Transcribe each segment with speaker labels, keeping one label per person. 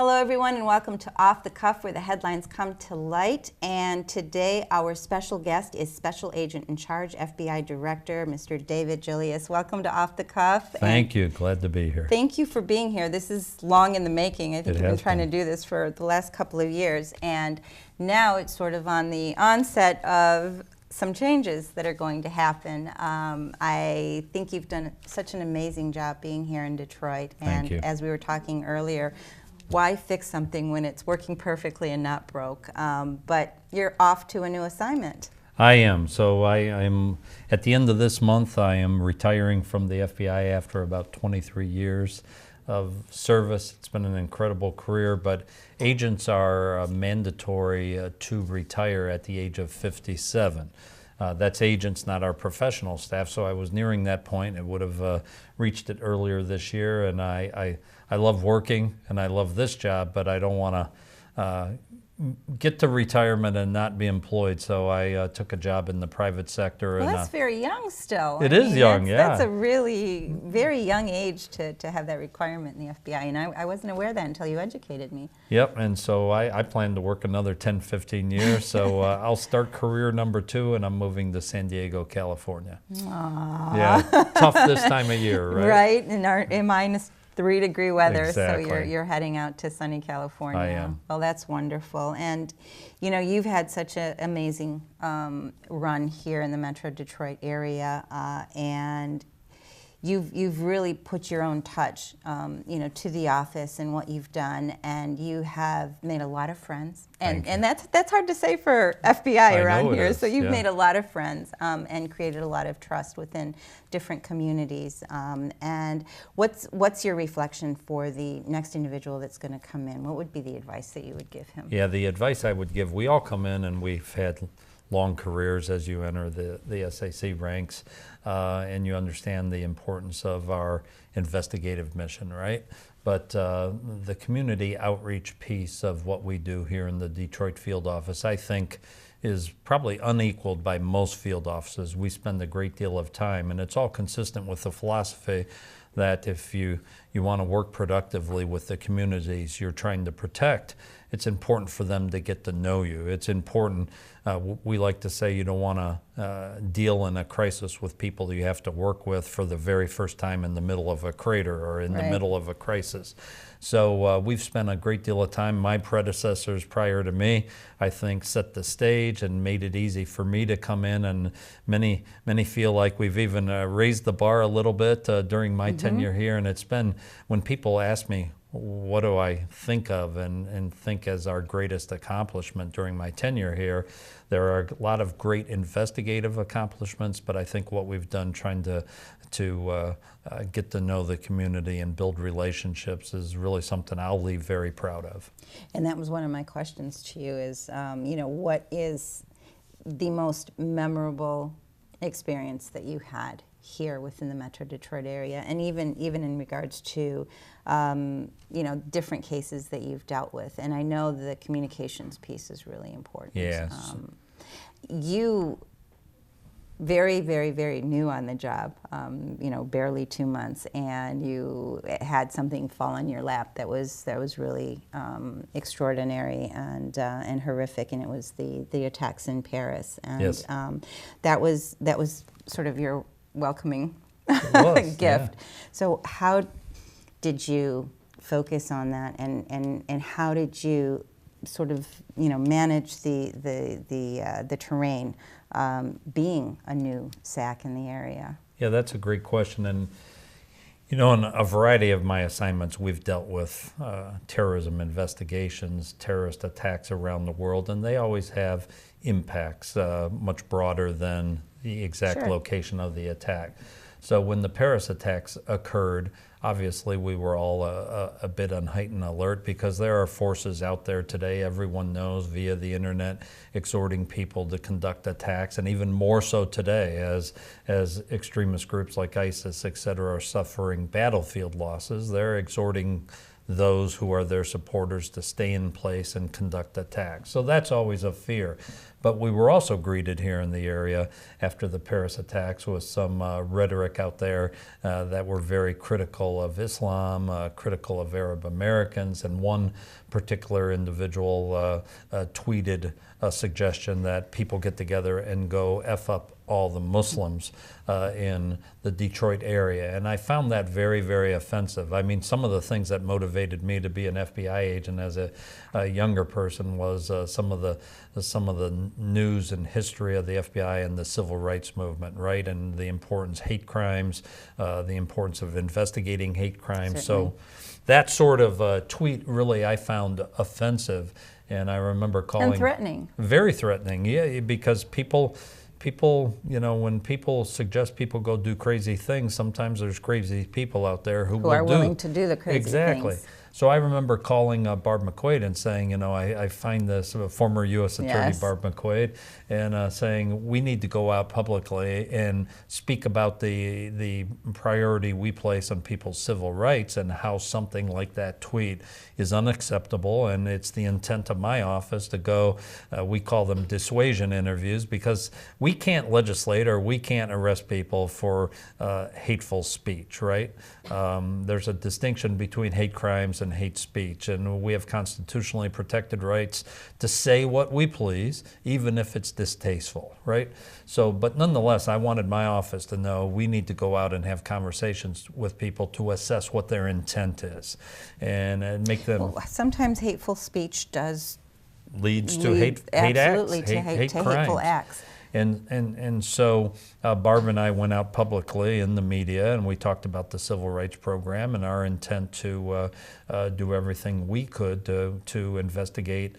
Speaker 1: Hello everyone and welcome to Off the Cuff, where the headlines come to light. And today our special guest is Special Agent in Charge, FBI Director, Mr. David Gelios. Welcome to Off the Cuff.
Speaker 2: Thank you. Glad to be here.
Speaker 1: Thank you for being here. This is long in the making. I think you've been trying to do this for the last couple of years. And now it's sort of on the onset of some changes that are going to happen. I think you've done such an amazing job being here in Detroit.
Speaker 2: Thank you.
Speaker 1: As we were talking earlier, why fix something when it's working perfectly and not broke? But you're off to a new assignment.
Speaker 2: I am. So I'm at the end of this month, I am retiring from the FBI after about 23 years of service. It's been an incredible career, but agents are mandatory to retire at the age of 57. That's agents, not our professional staff. So I was nearing that point. I would have reached it earlier this year, and I love working and I love this job, but I don't want to get to retirement and not be employed. So I took a job in the private sector.
Speaker 1: Well,
Speaker 2: and
Speaker 1: that's very young still.
Speaker 2: It is young, yeah.
Speaker 1: That's a really very young age to have that requirement in the FBI, and I wasn't aware of that until you educated me.
Speaker 2: Yep, and so I plan to work another 10, 15 years. So I'll start career number 2, and I'm moving to San Diego, California.
Speaker 1: Aww.
Speaker 2: Yeah, tough this time of year, right?
Speaker 1: Right, in -3-degree weather,
Speaker 2: Exactly.
Speaker 1: so you're heading out to sunny California.
Speaker 2: I am.
Speaker 1: Well, that's wonderful. And you know, you've had such an amazing run here in the Metro Detroit area, and you've really put your own touch, to the office and what you've done, and you have made a lot of friends. And that's hard to say for FBI around here. So you've made a lot of friends and created a lot of trust within different communities. And what's your reflection for the next individual that's going to come in? What would be the advice that you would give him?
Speaker 2: Yeah, the advice I would give, we all come in and we've had long careers as you enter the SAC ranks, and you understand the importance of our investigative mission, right? But the community outreach piece of what we do here in the Detroit field office, I think, is probably unequaled by most field offices. We spend a great deal of time, and it's all consistent with the philosophy that if you want to work productively with the communities you're trying to protect, it's important for them to get to know you. It's important, we like to say, you don't want to deal in a crisis with people that you have to work with for the very first time in the middle of a crater or in the middle of a crisis. So we've spent a great deal of time. My predecessors prior to me, I think, set the stage and made it easy for me to come in, and many feel like we've even raised the bar a little bit during my tenure here. And it's been, when people ask me, what do I think of and think as our greatest accomplishment during my tenure here, there are a lot of great investigative accomplishments, but I think what we've done trying to get to know the community and build relationships is really something I'll leave very proud of.
Speaker 1: And that was one of my questions to you is, what is the most memorable experience that you had here within the Metro Detroit area, and even in regards to different cases that you've dealt with? And I know the communications piece is really important.
Speaker 2: Yes.
Speaker 1: You very, very, very new on the job, barely 2 months, and you had something fall in your lap that was really extraordinary and horrific, and it was the attacks in Paris. And
Speaker 2: yes.
Speaker 1: That was sort of your welcoming gift.
Speaker 2: Yeah.
Speaker 1: So how did you focus on that, and how did you sort of manage the terrain, being a new SAC in the area?
Speaker 2: Yeah, that's a great question. And in a variety of my assignments, we've dealt with terrorism investigations, terrorist attacks around the world, and they always have impacts much broader than the exact location of the attack. So when the Paris attacks occurred, obviously we were all a bit on heightened alert, because there are forces out there today, everyone knows, via the internet, exhorting people to conduct attacks, and even more so today as extremist groups like ISIS, et cetera, are suffering battlefield losses. They're exhorting those who are their supporters to stay in place and conduct attacks. So that's always a fear. But we were also greeted here in the area after the Paris attacks with some rhetoric out there that were very critical of Islam, critical of Arab Americans, and one particular individual tweeted a suggestion that people get together and go F up all the Muslims in the Detroit area. And I found that very, very offensive. I mean, some of the things that motivated me to be an FBI agent as a younger person was some of the news and history of the FBI and the civil rights movement, right? And the importance, hate crimes, the importance of investigating hate crimes.
Speaker 1: Certainly.
Speaker 2: So that sort of tweet really I found offensive. And I remember calling...
Speaker 1: And threatening.
Speaker 2: Very threatening, yeah, because people, when people suggest people go do crazy things, sometimes there's crazy people out there who
Speaker 1: are willing to do the crazy
Speaker 2: exactly.
Speaker 1: things.
Speaker 2: So I remember calling Barb McQuaid and saying, I find this, former U.S. Attorney
Speaker 1: Yes.
Speaker 2: Barb McQuaid, and saying we need to go out publicly and speak about the priority we place on people's civil rights and how something like that tweet is unacceptable. And it's the intent of my office to go, we call them dissuasion interviews, because we can't legislate or we can't arrest people for hateful speech, right? There's a distinction between hate crimes and hate speech, and we have constitutionally protected rights to say what we please, even if it's distasteful, right? So, but nonetheless, I wanted my office to know we need to go out and have conversations with people to assess what their intent is, and make them...
Speaker 1: Well, sometimes hateful speech does
Speaker 2: leads to
Speaker 1: lead
Speaker 2: hate
Speaker 1: absolutely
Speaker 2: acts,
Speaker 1: to
Speaker 2: hate
Speaker 1: hateful
Speaker 2: crimes.
Speaker 1: acts.
Speaker 2: And so Barb and I went out publicly in the media, and we talked about the civil rights program and our intent to do everything we could to investigate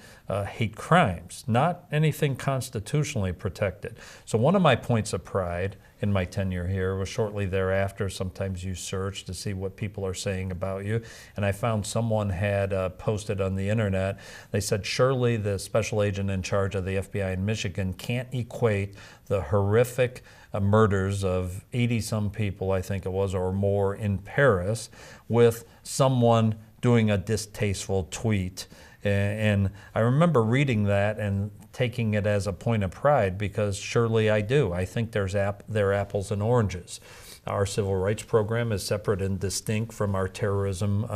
Speaker 2: hate crimes, not anything constitutionally protected. So one of my points of pride in my tenure here was shortly thereafter, sometimes you search to see what people are saying about you, and I found someone had posted on the internet, they said, surely the special agent in charge of the FBI in Michigan can't equate the horrific murders of 80-some people, I think it was, or more in Paris, with someone doing a distasteful tweet. And I remember reading that and taking it as a point of pride, because surely I do. I think they're apples and oranges. Our civil rights program is separate and distinct from our terrorism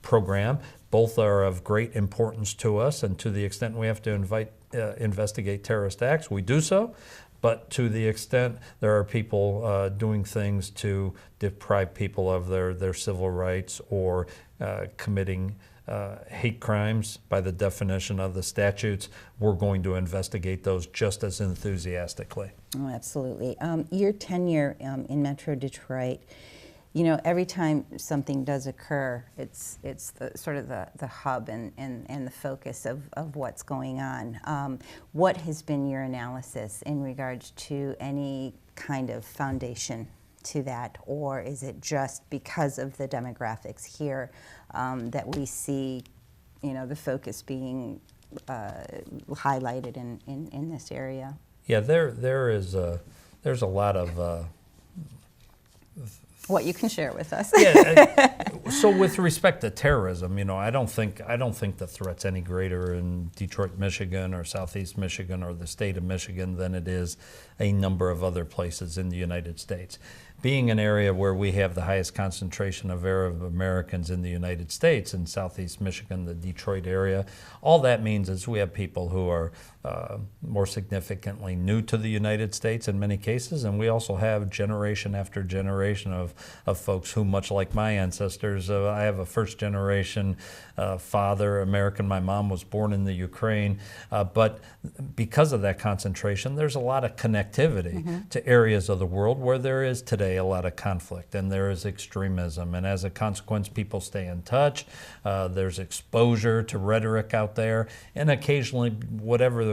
Speaker 2: program. Both are of great importance to us, and to the extent we have to investigate terrorist acts, we do so. But to the extent there are people doing things to deprive people of their civil rights or committing hate crimes by the definition of the statutes, we're going to investigate those just as enthusiastically.
Speaker 1: Oh, absolutely. Your tenure in Metro Detroit, every time something does occur, it's the sort of the hub and the focus of what's going on. What has been your analysis in regards to any kind of foundation to that, or is it just because of the demographics here that we see, the focus being highlighted in this area?
Speaker 2: Yeah, there's a lot of
Speaker 1: what you can share with us.
Speaker 2: Yeah. So with respect to terrorism, I don't think the threat's any greater in Detroit, Michigan, or Southeast Michigan, or the state of Michigan than it is a number of other places in the United States. Being an area where we have the highest concentration of Arab Americans in the United States, in Southeast Michigan, the Detroit area, all that means is we have people who are more significantly new to the United States in many cases, and we also have generation after generation of folks who, much like my ancestors, I have a first-generation father, American. My mom was born in the Ukraine, but because of that concentration, there's a lot of connectivity to areas of the world where there is today a lot of conflict and there is extremism, and as a consequence, people stay in touch. There's exposure to rhetoric out there, and occasionally, whatever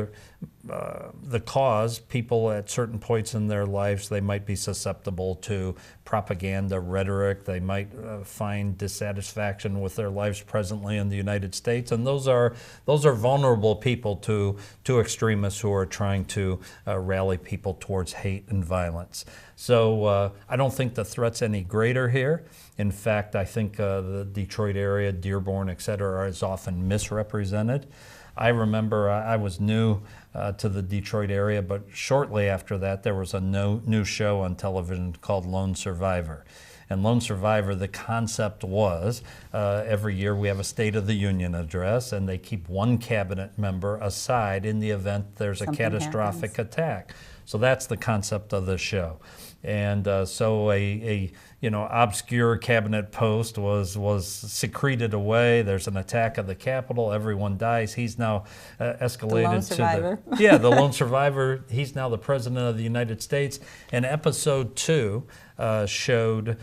Speaker 2: the cause, people at certain points in their lives, they might be susceptible to propaganda rhetoric. They might find dissatisfaction with their lives presently in the United States, and those are vulnerable people to extremists who are trying to rally people towards hate and violence. So I don't think the threat's any greater here. In fact, I think the Detroit area, Dearborn, et cetera, is often misrepresented. I remember I was new to the Detroit area, but shortly after that, there was a new show on television called Lone Survivor. And Lone Survivor, the concept was every year we have a State of the Union address, and they keep one cabinet member aside in the event there's a catastrophic attack. So that's the concept of the show. And so a obscure cabinet post was secreted away. There's an attack of the Capitol. Everyone dies. He's now escalated
Speaker 1: the lone survivor.
Speaker 2: The lone survivor. He's now the president of the United States. And episode 2 showed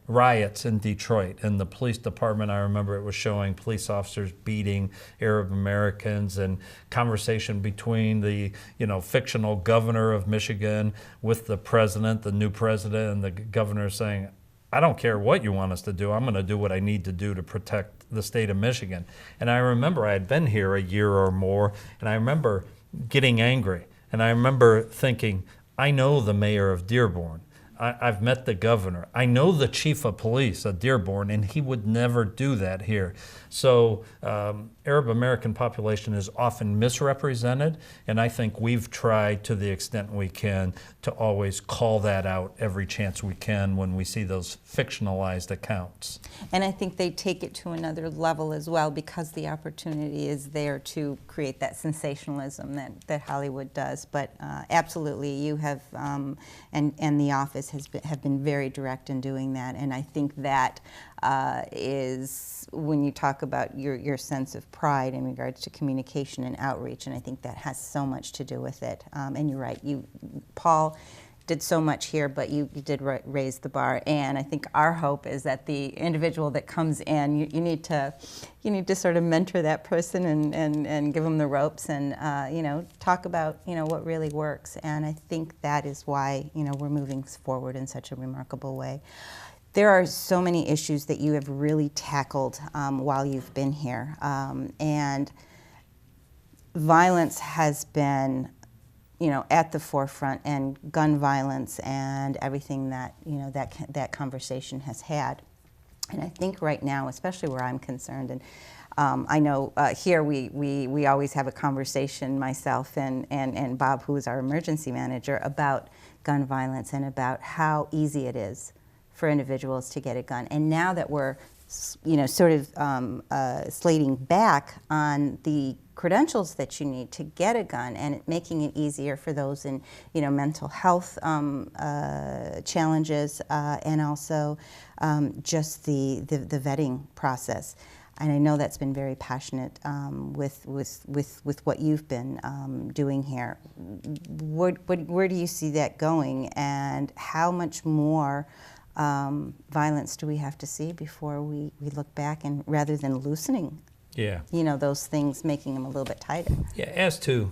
Speaker 2: riots in Detroit. And the police department, I remember it was showing police officers beating Arab Americans, and conversation between the fictional governor of Michigan with the president, the new president, and the governor saying, I don't care what you want us to do. I'm going to do what I need to do to protect the state of Michigan. And I remember I had been here a year or more, and I remember getting angry. And I remember thinking, I know the mayor of Dearborn. I've met the governor. I know the chief of police at Dearborn, and he would never do that here. So Arab American population is often misrepresented, and I think we've tried to the extent we can to always call that out every chance we can when we see those fictionalized accounts.
Speaker 1: And I think they take it to another level as well, because the opportunity is there to create that sensationalism that Hollywood does. But absolutely, you have, and the office have been very direct in doing that. And I think that is when you talk about your sense of pride in regards to communication and outreach, and I think that has so much to do with it. And you're right, Paul did so much here, but you did raise the bar. And I think our hope is that the individual that comes in, you need to sort of mentor that person and give them the ropes and talk about what really works. And I think that is why we're moving forward in such a remarkable way. There are so many issues that you have really tackled while you've been here, and violence has been at the forefront, and gun violence and everything that that conversation has had. And I think right now, especially where I'm concerned, and I know here we always have a conversation, myself and Bob, who is our emergency manager, about gun violence and about how easy it is for individuals to get a gun. And now that we're sort of slating back on the credentials that you need to get a gun, and making it easier for those in mental health challenges, and also just the vetting process. And I know that's been very passionate with what you've been doing here. Where do you see that going, and how much more violence do we have to see before we look back, and rather than loosening those things, making them a little bit tighter?
Speaker 2: Yeah, as to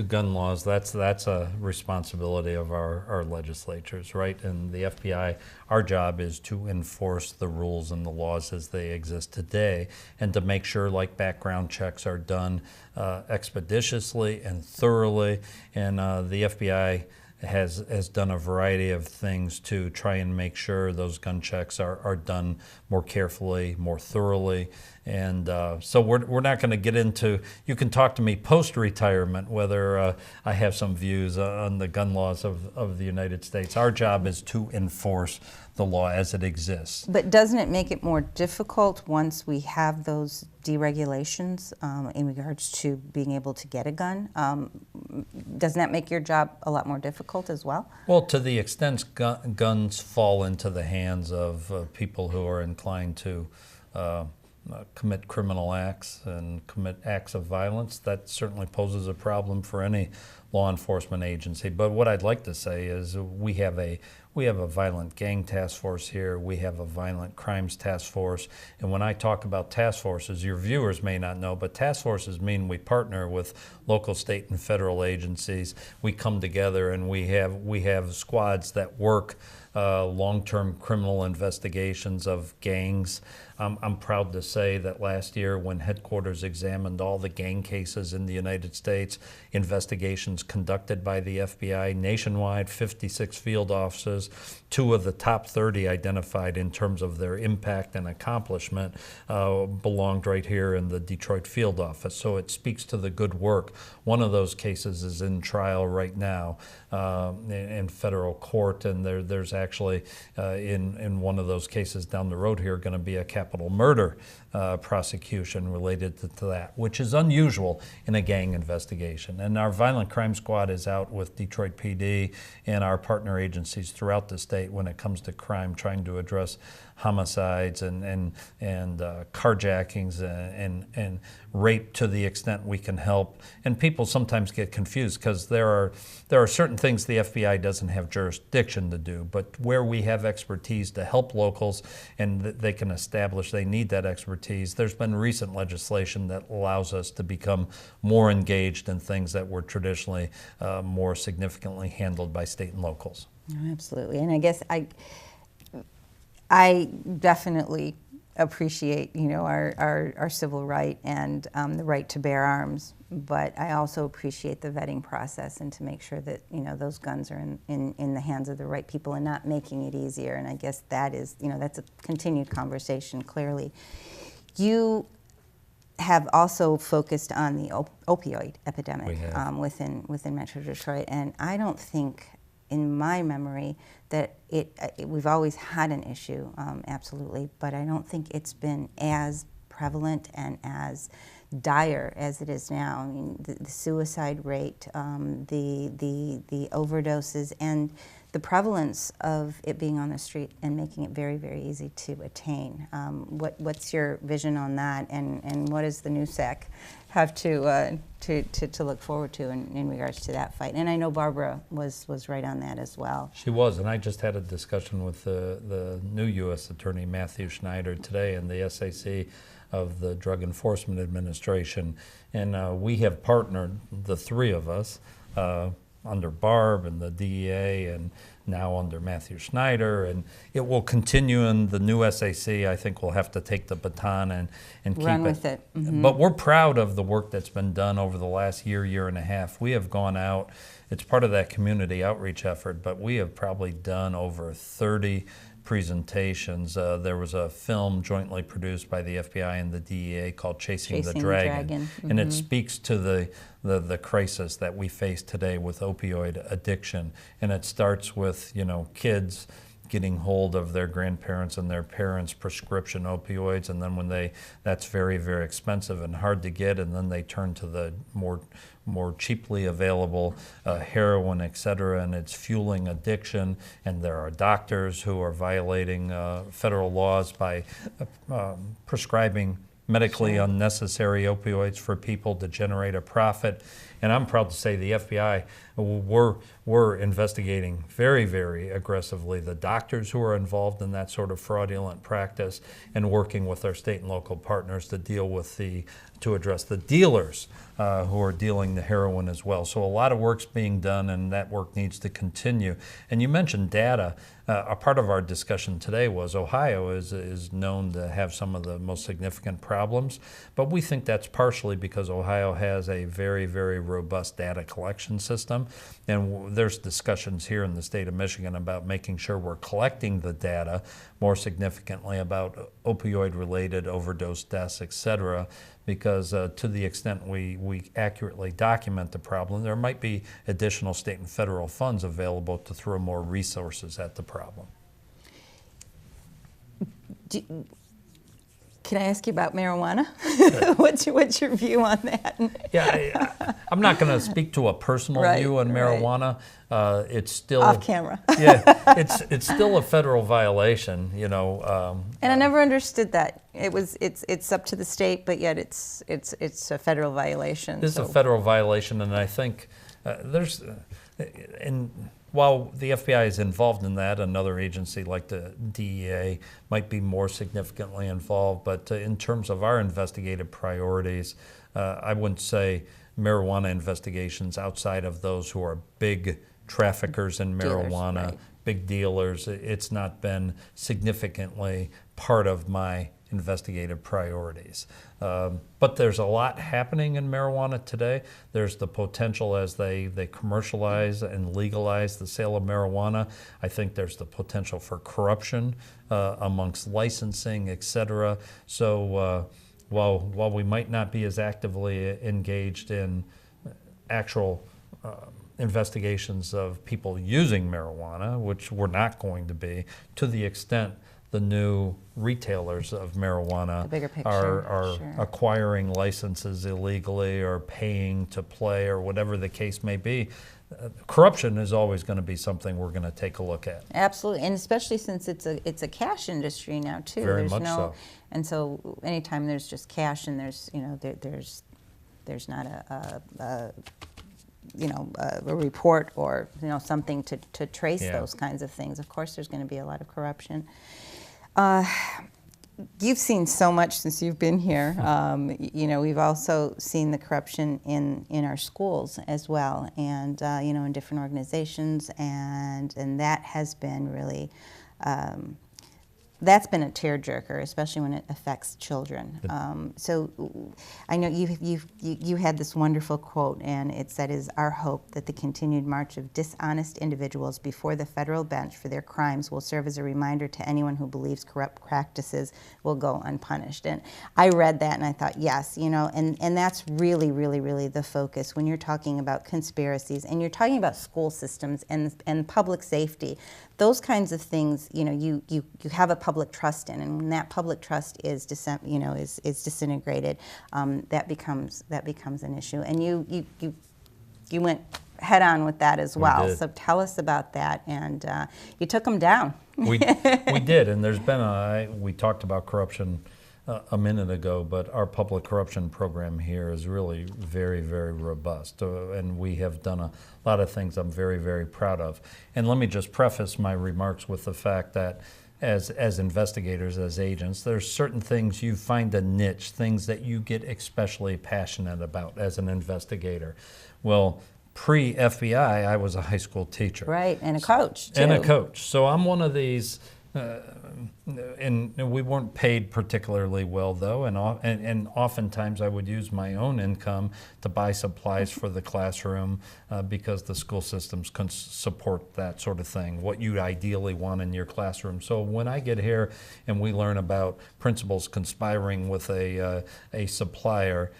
Speaker 2: gun laws, that's a responsibility of our legislatures, right? And the FBI, our job is to enforce the rules and the laws as they exist today, and to make sure background checks are done expeditiously and thoroughly. And the FBI has done a variety of things to try and make sure those gun checks are done more carefully, more thoroughly. And so we're not going to get into, you can talk to me post-retirement whether I have some views on the gun laws of the United States. Our job is to enforce the law as it exists.
Speaker 1: But doesn't it make it more difficult once we have those deregulations in regards to being able to get a gun? Doesn't that make your job a lot more difficult as well?
Speaker 2: Well, to the extent guns fall into the hands of people who are inclined to commit criminal acts and commit acts of violence, that certainly poses a problem for any law enforcement agency. But what I'd like to say is we have a We have a violent gang task force here. We have a violent crimes task force. And when I talk about task forces, your viewers may not know, but task forces mean we partner with local, state, and federal agencies. We come together and we have squads that work long-term criminal investigations of gangs. I'm proud to say that last year, when headquarters examined all the gang cases in the United States, investigations conducted by the FBI nationwide, 56 field offices, 2 of the top 30 identified in terms of their impact and accomplishment belonged right here in the Detroit field office. So it speaks to the good work. One of those cases is in trial right now in federal court, and there's actually in one of those cases down the road here going to be a capital murder prosecution related to that, which is unusual in a gang investigation. And our Violent Crime Squad is out with Detroit PD and our partner agencies throughout the state when it comes to crime, trying to address homicides and carjackings and rape to the extent we can help. And people sometimes get confused because there are certain things the FBI doesn't have jurisdiction to do, but where we have expertise to help locals and they can establish they need that expertise, there's been recent legislation that allows us to become more engaged in things that were traditionally more significantly handled by state and locals.
Speaker 1: Oh, absolutely. And I guess I definitely appreciate, our civil right and the right to bear arms, but I also appreciate the vetting process and to make sure that, those guns are in the hands of the right people and not making it easier. And I guess that is, that's a continued conversation, clearly. You have also focused on the opioid epidemic within Metro Detroit, and I don't think, in my memory, that we've always had an issue, absolutely, but I don't think it's been as prevalent and as dire as it is now. I mean, the suicide rate, the overdoses, and the prevalence of it being on the street and making it very, very easy to attain. What's your vision on that, and what does the NUSAC have to look forward to in regards to that fight? And I know Barbara was right on that as well.
Speaker 2: She was, and I just had a discussion with the new U.S. Attorney Matthew Schneider today in the SAC of the Drug Enforcement Administration, and we have partnered, the 3 of us, under Barb and the DEA and now under Matthew Schneider, and it will continue in the new SAC. I think we'll have to take the baton and keep
Speaker 1: run with it. Mm-hmm.
Speaker 2: But we're proud of the work that's been done over the last year and a half. We have gone out, it's part of that community outreach effort, but we have probably done over 30 presentations. There was a film jointly produced by the FBI and the DEA called Chasing the Dragon. Mm-hmm. And it speaks to the crisis that we face today with opioid addiction. And it starts with, kids getting hold of their grandparents and their parents' prescription opioids, and then when that's very, very expensive and hard to get, and then they turn to the more cheaply available heroin, et cetera, and it's fueling addiction. And there are doctors who are violating federal laws by prescribing medically unnecessary opioids for people to generate a profit. And I'm proud to say the FBI, we're investigating very, very aggressively the doctors who are involved in that sort of fraudulent practice, and working with our state and local partners to deal with to address the dealers who are dealing the heroin as well. So a lot of work's being done, and that work needs to continue. And you mentioned data. A part of our discussion today was Ohio is known to have some of the most significant problems, but we think that's partially because Ohio has a very, very robust data collection system. And there's discussions here in the state of Michigan about making sure we're collecting the data more significantly about opioid-related overdose deaths, et cetera, because to the extent we accurately document the problem, there might be additional state and federal funds available to throw more resources at the problem.
Speaker 1: Can I ask you about marijuana? What's your view on that?
Speaker 2: Yeah, I'm not going to speak to a personal view on marijuana. It's still
Speaker 1: off camera.
Speaker 2: Yeah, it's still a federal violation,
Speaker 1: And I never understood that. It's up to the state, but yet it's a federal violation.
Speaker 2: It's a federal violation, and I think there's while the FBI is involved in that, another agency like the DEA might be more significantly involved. But in terms of our investigative priorities, I wouldn't say marijuana investigations outside of those who are big traffickers in marijuana,
Speaker 1: Dealers, right.
Speaker 2: big dealers. It's not been significantly part of my investigative priorities. But there's a lot happening in marijuana today. There's the potential as they commercialize and legalize the sale of marijuana. I think there's the potential for corruption amongst licensing, et cetera. So while we might not be as actively engaged in actual investigations of people using marijuana, which we're not going to be, to the extent the new retailers of marijuana
Speaker 1: The bigger picture,
Speaker 2: are
Speaker 1: sure.
Speaker 2: acquiring licenses illegally or paying to play or whatever the case may be, corruption is always going to be something we're going to take a look at.
Speaker 1: Absolutely, and especially since it's a cash industry now too.
Speaker 2: Very
Speaker 1: There's
Speaker 2: much
Speaker 1: no,
Speaker 2: so.
Speaker 1: And so anytime there's just cash and there's there's not a report or something to trace
Speaker 2: Yeah.
Speaker 1: those kinds of things. Of course, there's going to be a lot of corruption. You've seen so much since you've been here. We've also seen the corruption in our schools as well, and in different organizations, and that has been really. That's been a tearjerker, especially when it affects children. So I know you had this wonderful quote, and it said, "Is our hope that the continued march of dishonest individuals before the federal bench for their crimes will serve as a reminder to anyone who believes corrupt practices will go unpunished." And I read that and I thought, yes, and that's really, really, really the focus when you're talking about conspiracies and you're talking about school systems and public safety. Those kinds of things, you have a public trust in, and when that public trust is disintegrated, that becomes an issue. And you went head on with that as well.
Speaker 2: did.
Speaker 1: So tell us about that, and you took them down.
Speaker 2: We did, and there's been we talked about corruption a minute ago, but our public corruption program here is really very, very robust, and we have done a lot of things I'm very, very proud of. And let me just preface my remarks with the fact that as investigators, as agents, there's certain things you find a niche, things that you get especially passionate about as an investigator. Well, pre-FBI, I was a high school teacher.
Speaker 1: Right, and a coach, too.
Speaker 2: And a coach. So I'm one of these, and we weren't paid particularly well, though, and oftentimes I would use my own income to buy supplies for the classroom because the school systems can support that sort of thing, what you ideally want in your classroom. So when I get here and we learn about principals conspiring with a supplier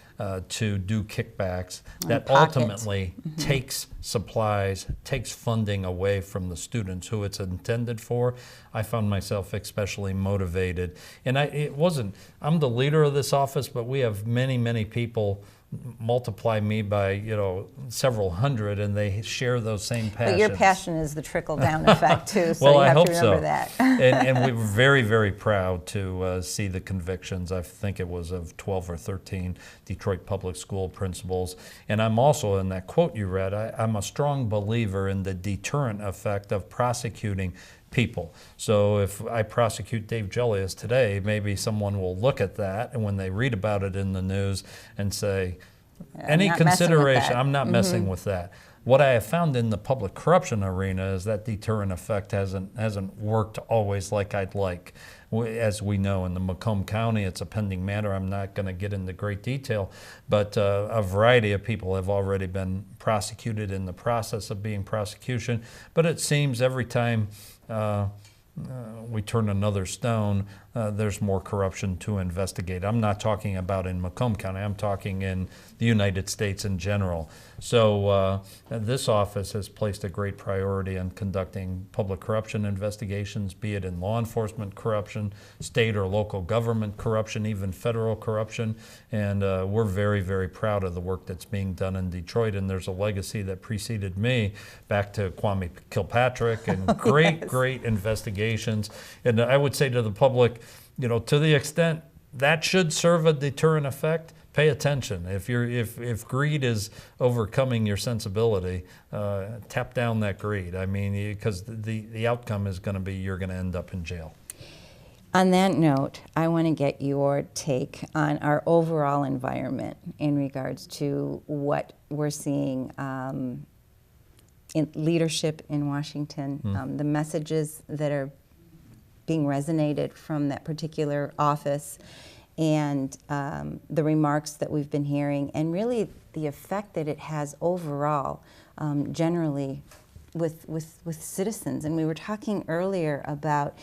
Speaker 2: to do kickbacks, that ultimately takes supplies, takes funding away from the students who it's intended for, I found myself especially motivated. And I'm the leader of this office, but we have many, many people multiply me by several hundred, and they share those same passions.
Speaker 1: But your passion is the trickle-down effect, too, so
Speaker 2: well,
Speaker 1: you
Speaker 2: I
Speaker 1: have
Speaker 2: hope
Speaker 1: to remember
Speaker 2: so.
Speaker 1: that.
Speaker 2: and we were very, very proud to see the convictions. I think it was of 12 or 13 Detroit public school principals. And I'm also, in that quote you read, I'm a strong believer in the deterrent effect of prosecuting people. So if I prosecute Dave Gelios today, maybe someone will look at that, and when they read about it in the news and say, any consideration, I'm not messing with that. What I have found in the public corruption arena is that deterrent effect hasn't worked always like I'd like. As we know, in the Macomb County, it's a pending matter. I'm not going to get into great detail, but a variety of people have already been prosecuted, in the process of being prosecution. But it seems every time we turn another stone, there's more corruption to investigate. I'm not talking about in Macomb County, I'm talking in the United States in general. So this office has placed a great priority on conducting public corruption investigations, be it in law enforcement corruption, state or local government corruption, even federal corruption. And we're very, very proud of the work that's being done in Detroit. And there's a legacy that preceded me back to Kwame Kilpatrick and great, great investigations. And I would say to the public, to the extent that should serve a deterrent effect, pay attention. If greed is overcoming your sensibility, tap down that greed. I mean, because the outcome is going to be you're going to end up in jail.
Speaker 1: On that note, I want to get your take on our overall environment in regards to what we're seeing in leadership in Washington, the messages that are being resonated from that particular office, and the remarks that we've been hearing, and really the effect that it has overall, generally, with citizens. And we were talking earlier about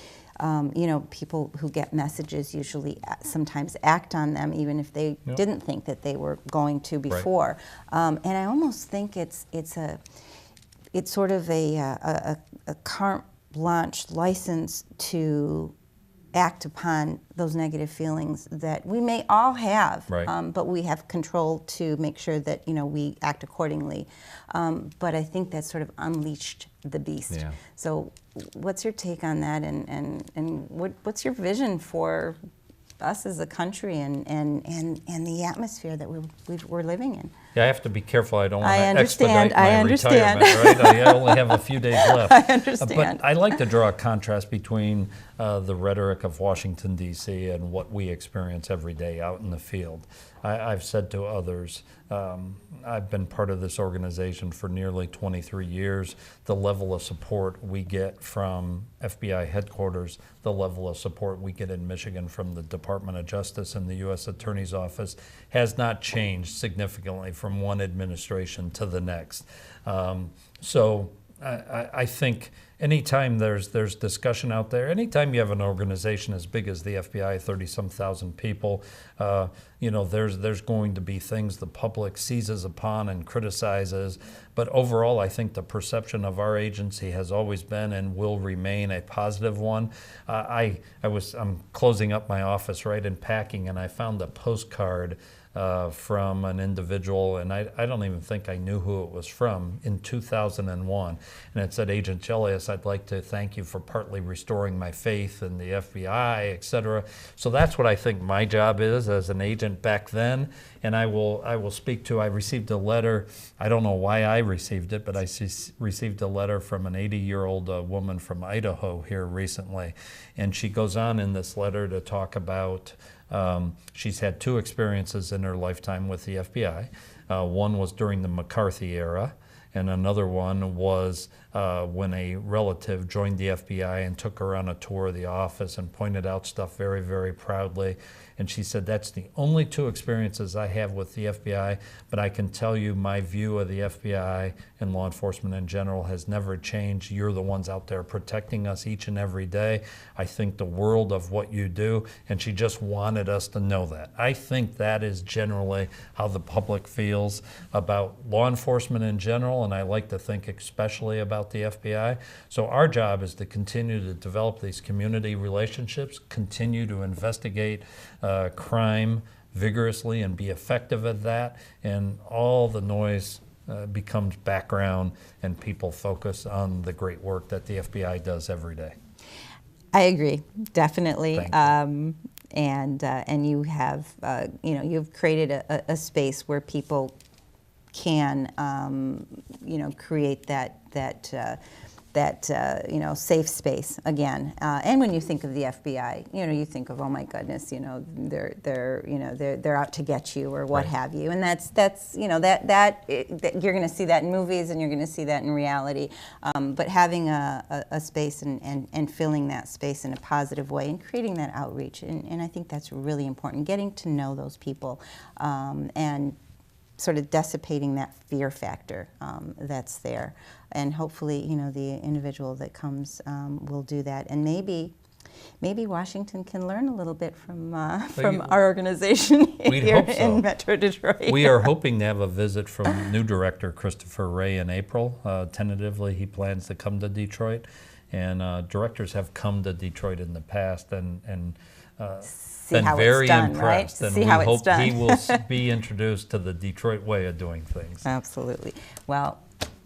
Speaker 1: people who get messages usually sometimes act on them, even if they didn't think that they were going to before. Right. And I almost think it's sort of a carte blanche license to act upon those negative feelings that we may all have, right. But we have control to make sure that we act accordingly. But I think that sort of unleashed the beast. Yeah. So, what's your take on that, and what's your vision for us as a country and the atmosphere that we're living in? Yeah,
Speaker 2: I have to be careful. I don't want to expedite my retirement, right? I only have a few days left.
Speaker 1: I understand.
Speaker 2: But I like to draw a contrast between the rhetoric of Washington, D.C. and what we experience every day out in the field. I've said to others, I've been part of this organization for nearly 23 years. The level of support we get from FBI headquarters, the level of support we get in Michigan from the Department of Justice and the U.S. Attorney's Office has not changed significantly from one administration to the next. So I think anytime there's discussion out there, anytime you have an organization as big as the FBI, 30-some thousand people, there's going to be things the public seizes upon and criticizes. But overall, I think the perception of our agency has always been and will remain a positive one. I'm closing up my office, right, and packing, and I found a postcard from an individual, and I don't even think I knew who it was from, in 2001. And it said, "Agent Gelios, I'd like to thank you for partly restoring my faith in the FBI, et cetera." So that's what I think my job is as an agent back then. And I will speak to, I received a letter, I don't know why I received it, but I received a letter from an 80-year-old woman from Idaho here recently. And she goes on in this letter to talk about she's had two experiences in her lifetime with the FBI. One was during the McCarthy era, and another one was when a relative joined the FBI and took her on a tour of the office and pointed out stuff very, very proudly. And she said, "That's the only two experiences I have with the FBI, but I can tell you my view of the FBI and law enforcement in general has never changed. You're the ones out there protecting us each and every day. I think the world of what you do," and she just wanted us to know that. I think that is generally how the public feels about law enforcement in general, and I like to think especially about the FBI. So our job is to continue to develop these community relationships, continue to investigate crime vigorously and be effective at that, and all the noise becomes background and people focus on the great work that the FBI does every day.
Speaker 1: I agree, definitely.
Speaker 2: Thank you.
Speaker 1: And you have, you've created a space where people can, create that safe space again. And when you think of the FBI, you think of, oh my goodness, they're out to get you or what have you. And that's that you're going to see that in movies and you're going to see that in reality. But having a space and filling that space in a positive way and creating that outreach, and I think that's really important. Getting to know those people and sort of dissipating that fear factor that's there. And hopefully, the individual that comes will do that. And maybe Washington can learn a little bit from our organization here in Metro Detroit.
Speaker 2: We are hoping to have a visit from new director Christopher Ray in April. Tentatively, he plans to come to Detroit. And directors have come to Detroit in the past and been very impressed, right? And we hope he will be introduced to the Detroit way of doing things.
Speaker 1: Absolutely. Well,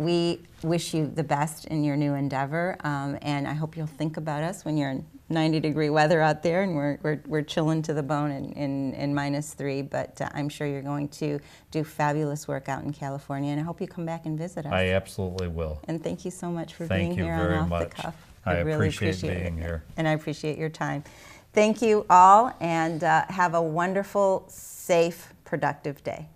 Speaker 1: we wish you the best in your new endeavor, and I hope you'll think about us when you're in 90-degree weather out there and we're chilling to the bone in -3, but I'm sure you're going to do fabulous work out in California, and I hope you come back and visit us.
Speaker 2: I absolutely will.
Speaker 1: And thank you so much for
Speaker 2: Thank
Speaker 1: being
Speaker 2: you
Speaker 1: here
Speaker 2: very
Speaker 1: on Off
Speaker 2: much.
Speaker 1: the Cuff.
Speaker 2: I
Speaker 1: really
Speaker 2: appreciate being
Speaker 1: it.
Speaker 2: here.
Speaker 1: And I appreciate your time. Thank you all, and have a wonderful, safe, productive day.